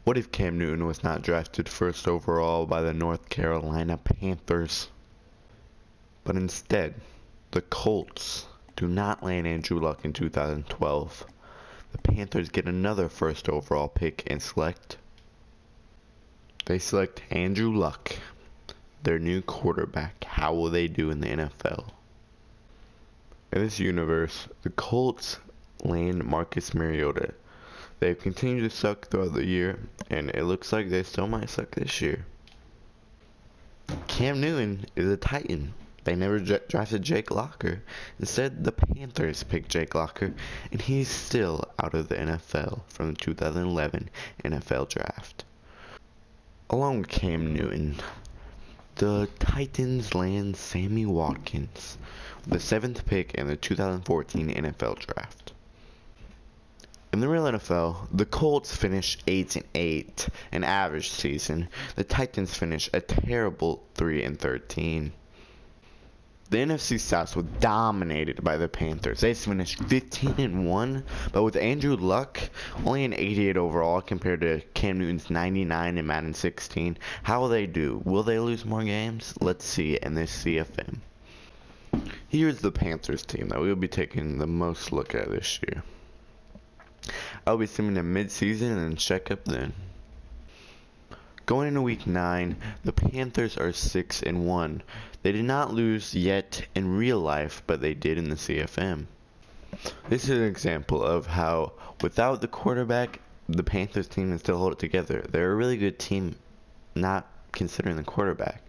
What if Cam Newton was not drafted first overall by the North Carolina Panthers, but instead the Colts do not land Andrew Luck in 2012? The Panthers get another first overall pick and they select Andrew Luck, their new quarterback. How will they do in the NFL? In this universe, the Colts land Marcus Mariota. They've continued to suck throughout the year, and it looks like they still might suck this year. Cam Newton is a Titan. They never drafted Jake Locker. Instead, the Panthers picked Jake Locker, and he's still out of the NFL from the 2011 NFL Draft. Along with Cam Newton, the Titans land Sammy Watkins, the 7th pick in the 2014 NFL Draft. In the real NFL, the Colts finish 8-8, an average season. The Titans finish a terrible 3-13. The NFC South was dominated by the Panthers. They finished 15-1, but with Andrew Luck, only an 88 overall compared to Cam Newton's 99 in Madden 16. How will they do? Will they lose more games? Let's see in this CFM. Here's the Panthers team that we'll be taking the most look at this year. I'll be simming in mid-season and then check up then. Going into week 9, the Panthers are 6-1. They did not lose yet in real life, but they did in the CFM. This is an example of how, without the quarterback, the Panthers team can still hold it together. They're a really good team, not considering the quarterback.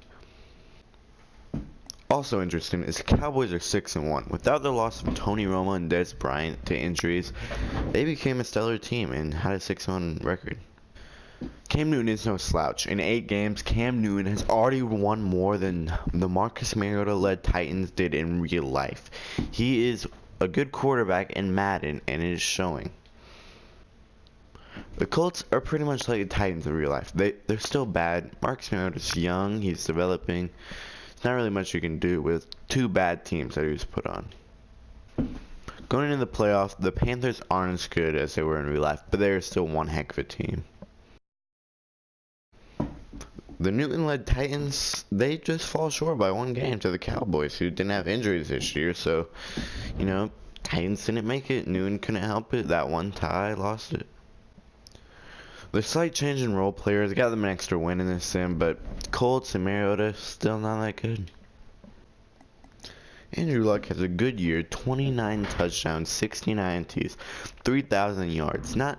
Also interesting is the Cowboys are 6-1. Without the loss of Tony Romo and Des Bryant to injuries, they became a stellar team and had a 6-1 record. Cam Newton is no slouch. In 8 games, Cam Newton has already won more than the Marcus Mariota-led Titans did in real life. He is a good quarterback in Madden, and it is showing. The Colts are pretty much like the Titans in real life. They're still bad. Marcus Mariota's young. He's developing. There's not really much you can do with 2 bad teams that he was put on. Going into the playoffs, the Panthers aren't as good as they were in real life, but they're still one heck of a team. The Newton-led Titans, they just fall short by 1 game to the Cowboys, who didn't have injuries this year. So, Titans didn't make it. Newton couldn't help it. That one tie lost it. The slight change in role players got them an extra win in this sim, but Colts and Mariota still not that good. Andrew Luck has a good year, 29 touchdowns, 69 TDs, 3,000 yards. Not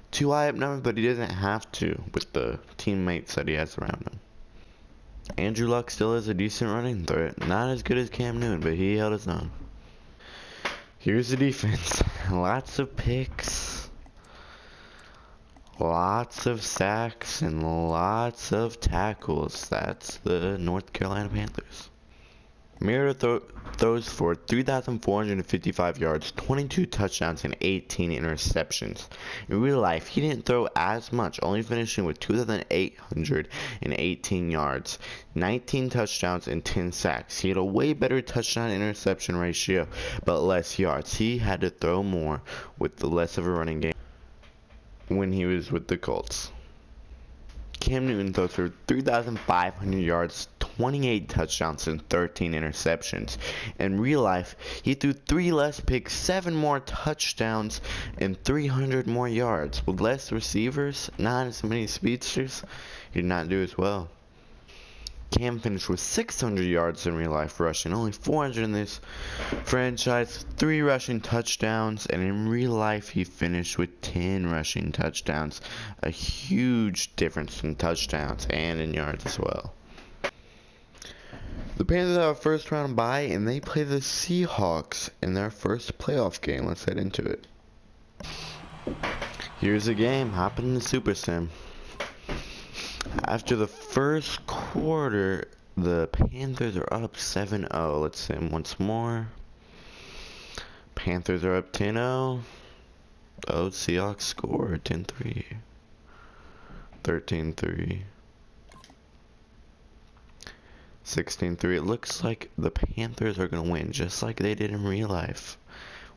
too high up numbers, but he doesn't have to with the teammates that he has around him. Andrew Luck still has a decent running threat. Not as good as Cam Newton, but he held his own. Here's the defense. Lots of picks, lots of sacks, and lots of tackles. That's the North Carolina Panthers. Mariota throws for 3,455 yards, 22 touchdowns, and 18 interceptions. In real life, he didn't throw as much, only finishing with 2,818 yards, 19 touchdowns, and 10 sacks. He had a way better touchdown-interception ratio, but less yards. He had to throw more with the less of a running game when he was with the Colts. Cam Newton throws for 3,500 yards, 28 touchdowns, and 13 interceptions. In real life, he threw 3 less picks, 7 more touchdowns, and 300 more yards. With less receivers, not as many speedsters, he did not do as well. Cam finished with 600 yards in real life rushing, only 400 in this franchise, 3 rushing touchdowns, and in real life he finished with 10 rushing touchdowns. A huge difference in touchdowns and in yards as well. The Panthers have a first round bye, and they play the Seahawks in their first playoff game. Let's head into it. Here's the game. Hop in the Super Sim. After the first quarter, the Panthers are up 7-0. Let's sim once more. Panthers are up 10-0. Oh, Seahawks score 10-3. 13-3. 16-3. It looks like the Panthers are going to win, just like they did in real life,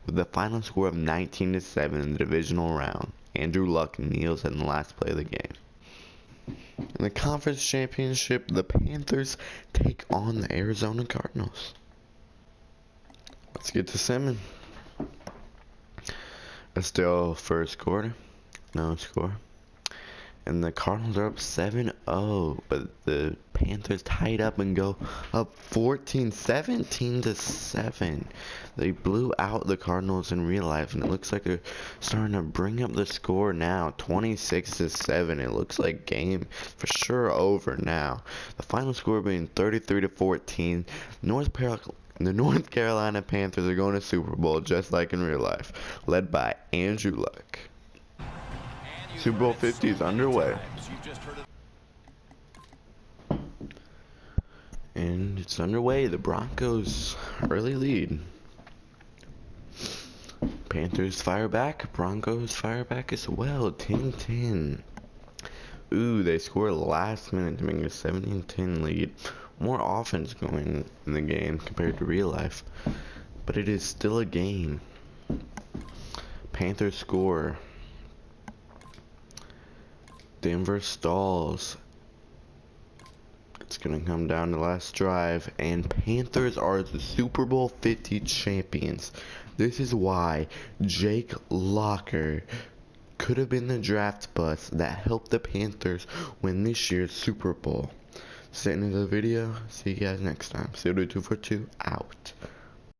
with the final score of 19-7 in the divisional round. Andrew Luck kneels in the last play of the game. In the conference championship, the Panthers take on the Arizona Cardinals. Let's get to Simmons. It's still first quarter. No score. And the Cardinals are up 7-0. But the Panthers tied up and go up 17-7. They blew out the Cardinals in real life. And it looks like they're starting to bring up the score now. 26-7. It looks like game for sure over now. The final score being 33-14. The North Carolina Panthers are going to Super Bowl just like in real life, led by Andrew Luck. Super Bowl 50 is underway. And it's underway. The Broncos early lead. Panthers fire back. Broncos fire back as well. 10-10. Ooh, they scored last minute to make a 17-10 lead. More offense going in the game compared to real life, but it is still a game. Panthers score. Denver stalls. It's gonna come down to last drive, and Panthers are the Super Bowl 50 champions. This is why Jake Locker could have been the draft bust that helped the Panthers win this year's Super Bowl. That's the end of the video. See you guys next time. CO242 out.